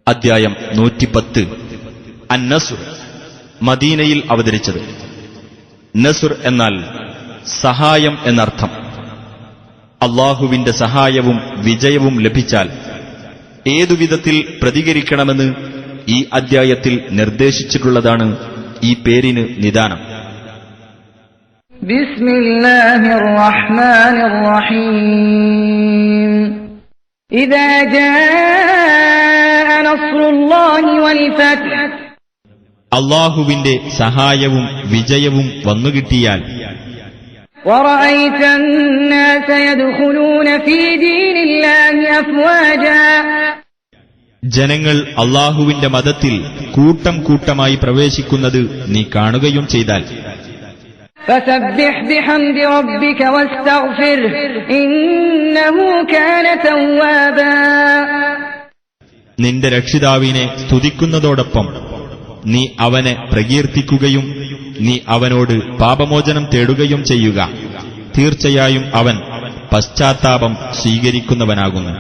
അദ്ധ്യായം 110 അൻ-നസ്ർ, മദീനയിൽ അവതരിച്ചത്. നസ്ർ എന്നാൽ സഹായം എന്നർത്ഥം. അല്ലാഹുവിന്റെ സഹായവും വിജയവും ലഭിച്ചാൽ ഏതുവിധത്തിൽ പ്രതികരിക്കണമെന്ന് ഈ അദ്ധ്യായത്തിൽ നിർദ്ദേശിച്ചിട്ടുള്ളതാണ് ഈ പേരിന് നിദാനം. ബിസ്മില്ലാഹിർ റഹ്മാനിർ റഹീം. ഇദാ ജാഅ നസ്റുല്ലാഹി വൽ ഫത്ഹ്, അല്ലാഹുവിന്റെ സഹായവും വിജയവും വന്നുകിട്ടിയാൽ വറഅയ്ത അന്നാസ യദ്ഖുലൂന ഫീ ദീനില്ലാഹി അഫ്വാജാ, ജനങ്ങൾ അല്ലാഹുവിന്റെ മതത്തിൽ കൂട്ടം കൂട്ടമായി പ്രവേശിക്കുന്നത് നീ കാണുകയും ചെയ്താൽ ഫസബ്ബിഹ് ബിഹംദി റബ്ബിക വസ്തഗ്ഫിർഹ് ഇന്നഹു കാന തവ്വാബാ, നിന്റെ രക്ഷിതാവിനെ സ്തുതിക്കുന്നതോടൊപ്പം നീ അവനെ പ്രകീർത്തിക്കുകയും നീ അവനോട് പാപമോചനം തേടുകയും ചെയ്യുക. തീർച്ചയായും അവൻ പശ്ചാത്താപം സ്വീകരിക്കുന്നവനാകുന്നു.